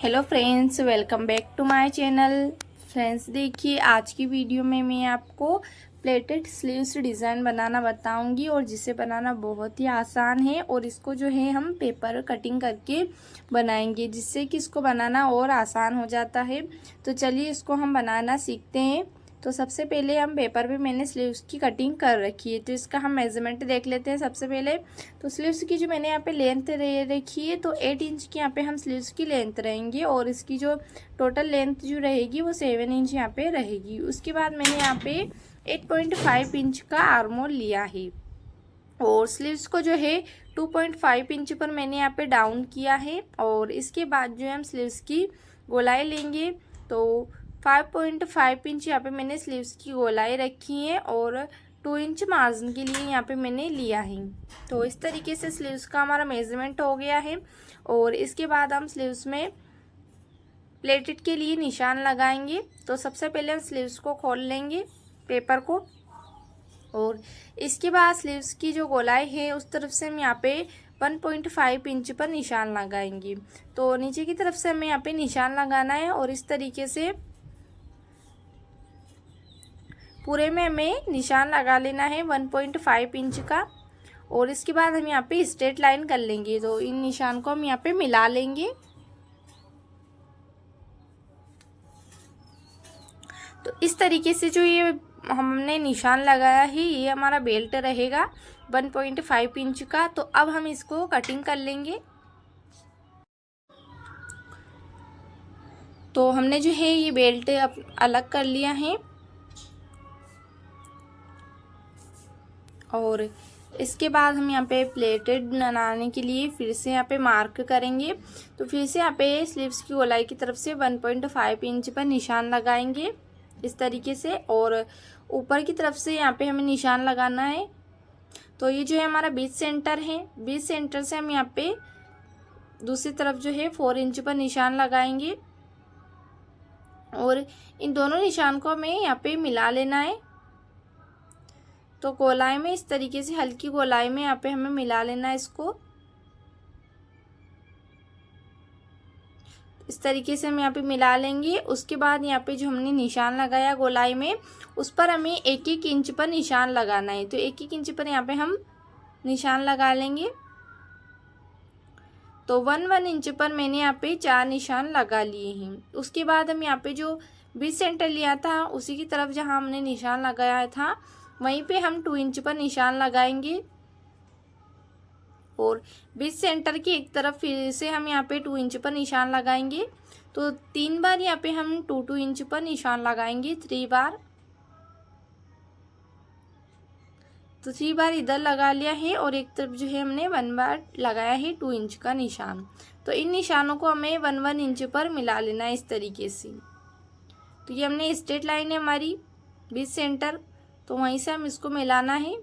Hello friends, welcome back to my channel. Friends देखिए, आज की वीडियो में मैं आपको प्लेटेड स्लीव्स डिज़ाइन बनाना बताऊंगी और जिसे बनाना बहुत ही आसान है। और इसको जो है हम पेपर कटिंग करके बनाएंगे, जिससे कि इसको बनाना और आसान हो जाता है। तो चलिए इसको हम बनाना सीखते हैं। तो सबसे पहले हम पेपर पे मैंने स्लीव्स की कटिंग कर रखी है, तो इसका हम मेज़रमेंट देख लेते हैं सबसे पहले। तो स्लीव्स की जो मैंने यहाँ पे लेंथ रखी है, तो 8 इंच की यहाँ पे हम स्लीव्स की लेंथ रहेंगे और इसकी जो टोटल लेंथ जो रहेगी वो 7 इंच यहाँ पे रहेगी। उसके बाद मैंने यहाँ पे 8.5 इंच का आर्मोल लिया है और स्लीव्स को जो है 2.5 इंच पर मैंने यहाँ पे डाउन किया है। और इसके बाद जो है हम स्लीव्स की गोलाई लेंगे, तो 5.5 इंच यहाँ पे मैंने स्लीव्स की गोलाई रखी है और 2 इंच मार्जिन के लिए यहाँ पे मैंने लिया है। तो इस तरीके से स्लीव्स का हमारा मेजरमेंट हो गया है। और इसके बाद हम स्लीव्स में प्लेटेड के लिए निशान लगाएंगे। तो सबसे पहले हम स्लीव्स को खोल लेंगे पेपर को, और इसके बाद स्लीव्स की जो गोलाई है उस तरफ से हम यहाँ पे 1.5 इंच पर निशान लगाएंगे। तो नीचे की तरफ से हमें यहाँ पे निशान लगाना है और इस तरीके से पूरे में हमें निशान लगा लेना है 1.5 इंच का। और इसके बाद हम यहाँ पे स्ट्रेट लाइन कर लेंगे, तो इन निशान को हम यहाँ पे मिला लेंगे। तो इस तरीके से जो ये हमने निशान लगाया है, ये हमारा बेल्ट रहेगा 1.5 इंच का। तो अब हम इसको कटिंग कर लेंगे। तो हमने जो है ये बेल्ट अलग कर लिया है और इसके बाद हम यहाँ पे प्लेटेड बनाने के लिए फिर से यहाँ पे मार्क करेंगे। तो फिर से यहाँ पे स्लीव्स की गोलाई की तरफ से 1.5 इंच पर निशान लगाएंगे इस तरीके से, और ऊपर की तरफ से यहाँ पे हमें निशान लगाना है। तो ये जो है हमारा बीच सेंटर है, बीच सेंटर से हम यहाँ पे दूसरी तरफ जो है 4 इंच पर निशान लगाएंगे और इन दोनों निशान को हमें यहाँ पे मिला लेना है। तो गोलाई में इस तरीके से हल्की गोलाई में यहाँ पे हमें मिला लेना है इसको। इस तरीके से हम यहाँ पे मिला लेंगे। उसके बाद यहाँ पे जो हमने निशान लगाया गोलाई में, उस पर हमें 1-1 इंच पर निशान लगाना है। तो 1-1 इंच पर यहाँ पे हम निशान लगा लेंगे। तो 1-1 इंच पर मैंने यहाँ पे 4 निशान लगा लिए हैं। उसके बाद हम यहाँ पे जो बीच सेंटर लिया था उसी की तरफ जहाँ हमने निशान लगाया था वहीं पे हम 2 इंच पर निशान लगाएंगे और बीच सेंटर की एक तरफ फिर से हम यहाँ पे 2 इंच पर निशान लगाएंगे। तो 3 बार यहाँ पे हम 2-2 इंच पर निशान लगाएंगे, 3 बार। तो 3 बार इधर लगा लिया है और एक तरफ जो है हमने 1 बार लगाया है 2 इंच का निशान। तो इन निशानों को हमें 1-1 इंच पर मिला लेना है इस तरीके से। तो ये हमने स्ट्रेट लाइन है हमारी बीच सेंटर, तो वहीं से हम इसको मिलाना है।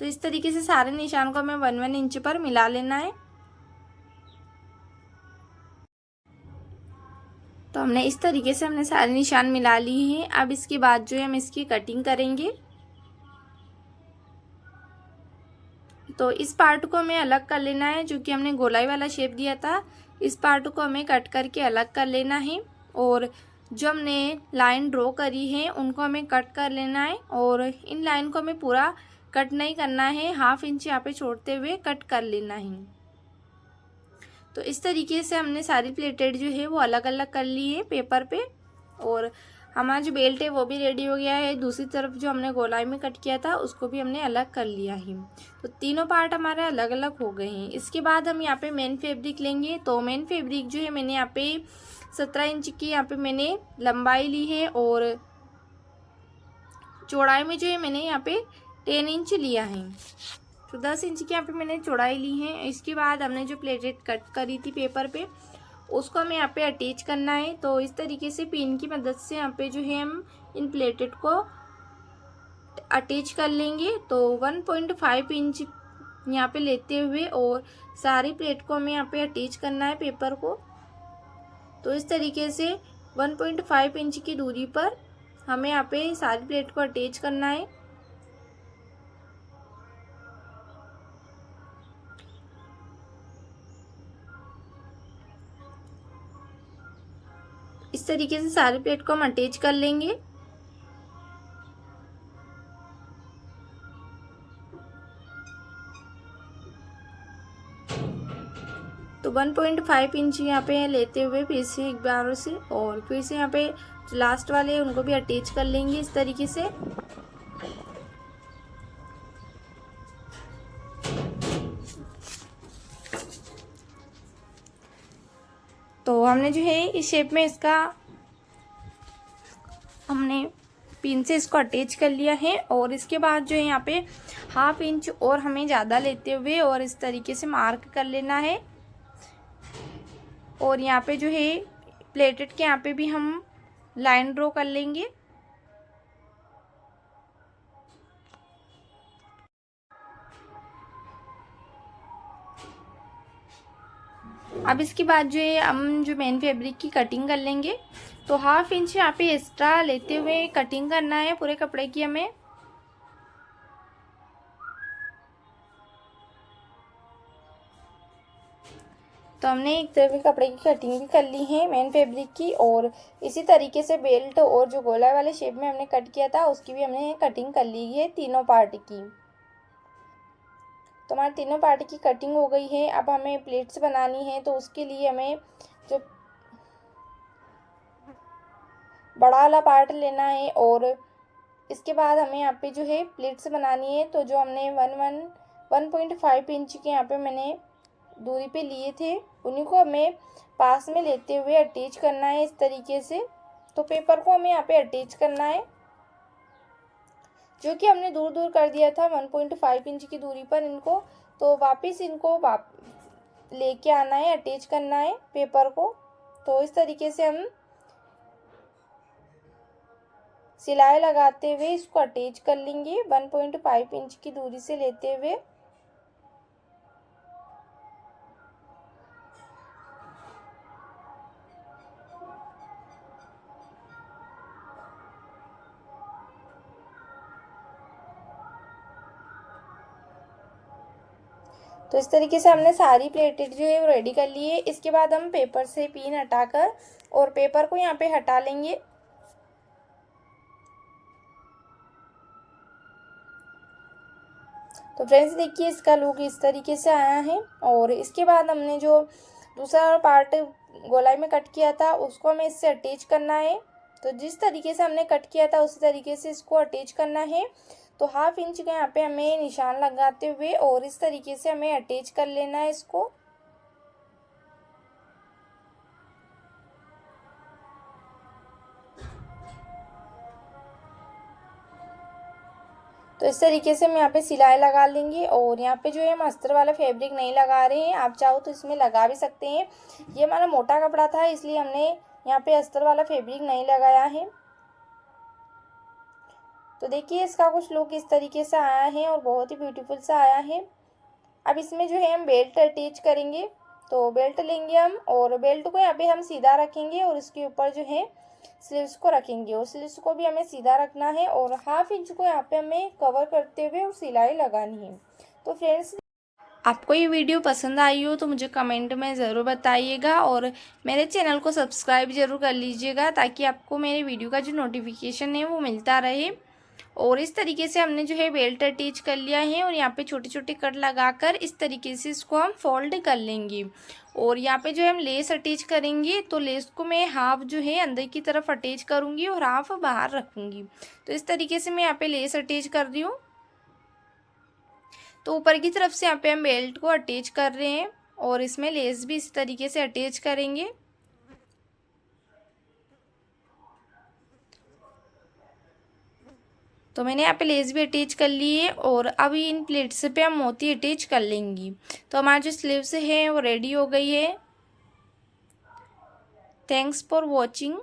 तो इस तरीके से सारे निशान को हमें 1-1 इंच पर मिला लेना है। तो हमने इस तरीके से हमने सारे निशान मिला लिए हैं। अब इसके बाद जो है हम इसकी कटिंग करेंगे। तो इस पार्ट को हमें अलग कर लेना है, जो कि हमने गोलाई वाला शेप दिया था। इस पार्ट को हमें कट करके अलग कर लेना है और जो हमने लाइन ड्रॉ करी है उनको हमें कट कर लेना है। और इन लाइन को हमें पूरा कट नहीं करना है, 1/2 इंच यहाँ पे छोड़ते हुए कट कर लेना है। तो इस तरीके से हमने सारी प्लेटेड जो है वो अलग अलग कर ली है पेपर पे। और हमारा जो बेल्ट है वो भी रेडी हो गया है। दूसरी तरफ जो हमने गोलाई में कट किया था उसको भी हमने अलग कर लिया है। तो तीनों पार्ट हमारे अलग अलग हो गए हैं। इसके बाद हम यहाँ पे मेन फैब्रिक लेंगे। तो मेन फैब्रिक जो है मैंने यहाँ पे 17 इंच की यहाँ पे मैंने लंबाई ली है और चौड़ाई में जो है मैंने यहाँ पे 10 इंच लिया है। तो 10 इंच की यहाँ पे मैंने चौड़ाई ली है। इसके बाद हमने जो प्लेटेड कट करी थी पेपर पे उसको हमें यहाँ पे अटैच करना है। तो इस तरीके से पिन की मदद से यहाँ पे जो है हम इन प्लेटेड को अटैच कर लेंगे। तो 1.5 इंच यहाँ पे लेते हुए और सारी प्लेट को हमें यहाँ पे अटैच करना है पेपर को। तो इस तरीके से 1.5 इंच की दूरी पर हमें यहाँ पे सारी प्लेट को अटैच करना है। इस तरीके से सारे प्लेट को हम अटैच कर लेंगे। तो 1.5 इंच यहाँ पे लेते हुए फिर से एक बार से और फिर से यहाँ पे जो लास्ट वाले उनको भी अटैच कर लेंगे इस तरीके से। तो हमने जो है इस शेप में इसका हमने पिन से इसको अटैच कर लिया है और इसके बाद जो है यहाँ पे 1/2 इंच और हमें ज़्यादा लेते हुए और इस तरीके से मार्क कर लेना है। और यहाँ पे जो है प्लेटेड के यहाँ पे भी हम लाइन ड्रॉ कर लेंगे। अब इसके बाद जो है हम जो मेन फैब्रिक की कटिंग कर लेंगे। तो 1/2 इंच यहाँ पे एक्स्ट्रा लेते हुए कटिंग करना है पूरे कपड़े की हमें। तो हमने एक तरफ कपड़े की कटिंग भी कर ली है मेन फैब्रिक की और इसी तरीके से बेल्ट और जो गोला वाले शेप में हमने कट किया था उसकी भी हमने कटिंग कर ली है तीनों पार्ट की। तो हमारे तीनों पार्ट की कटिंग हो गई है। अब हमें प्लेट्स बनानी है तो उसके लिए हमें जो बड़ा वाला पार्ट लेना है और इसके बाद हमें यहाँ पे जो है प्लेट्स बनानी है। तो जो हमने 1.5 इंच के यहाँ पे मैंने दूरी पे लिए थे उन्हीं को हमें पास में लेते हुए अटैच करना है इस तरीके से। तो पेपर को हमें यहाँ पे अटैच करना है जो कि हमने दूर दूर कर दिया था 1.5 इंच की दूरी पर इनको। तो वापस इनको लेके आना है, अटैच करना है पेपर को। तो इस तरीके से हम सिलाई लगाते हुए इसको अटैच कर लेंगे 1.5 इंच की दूरी से लेते हुए। तो इस तरीके से हमने सारी प्लेटेड जो है वो रेडी कर ली है। इसके बाद हम पेपर से पिन हटाकर और पेपर को यहाँ पे हटा लेंगे। तो फ्रेंड्स देखिए इसका लुक इस तरीके से आया है। और इसके बाद हमने जो दूसरा पार्ट गोलाई में कट किया था उसको हमें इससे अटैच करना है। तो जिस तरीके से हमने कट किया था उसी तरीके से इसको अटैच करना है। तो 1/2 इंच के यहाँ पे हमें निशान लगाते हुए और इस तरीके से हमें अटैच कर लेना है इसको। तो इस तरीके से हम यहाँ पे सिलाई लगा लेंगे। और यहाँ पे जो है हम अस्तर वाला फैब्रिक नहीं लगा रहे हैं, आप चाहो तो इसमें लगा भी सकते हैं। ये हमारा मोटा कपड़ा था इसलिए हमने यहाँ पे अस्तर वाला फैब्रिक नहीं लगाया है। तो देखिए इसका कुछ लुक इस तरीके से आया है और बहुत ही ब्यूटीफुल सा आया है। अब इसमें जो है हम बेल्ट अटैच करेंगे। तो बेल्ट लेंगे हम और बेल्ट को यहाँ पे हम सीधा रखेंगे और इसके ऊपर जो है स्लीव्स को रखेंगे और स्लीव्स को भी हमें सीधा रखना है और 1/2 इंच को यहाँ पे हमें कवर करते हुए और सिलाई लगानी है। तो फ्रेंड्स आपको ये वीडियो पसंद आई हो तो मुझे कमेंट में ज़रूर बताइएगा और मेरे चैनल को सब्सक्राइब ज़रूर कर लीजिएगा ताकि आपको मेरे वीडियो का जो नोटिफिकेशन है वो मिलता रहे। और इस तरीके से हमने जो है बेल्ट अटैच कर लिया है और यहाँ पे छोटे छोटे कट लगाकर इस तरीके से इसको हम फोल्ड कर लेंगे। और यहाँ पे जो है हम लेस अटैच करेंगे। तो लेस को मैं हाफ जो है अंदर की तरफ अटैच करूँगी और हाफ बाहर रखूँगी। तो इस तरीके से मैं यहाँ पे लेस अटैच कर रही हूँ। तो ऊपर की तरफ से यहाँ पे हम बेल्ट को अटैच कर रहे हैं और इसमें लेस भी इस तरीके से अटैच करेंगे। तो मैंने यहाँ पे लेस भी अटैच कर ली है और अभी इन प्लेट्स पे हम मोती अटैच कर लेंगी। तो हमारी जो स्लीव्स है वो रेडी हो गई है। Thanks for watching.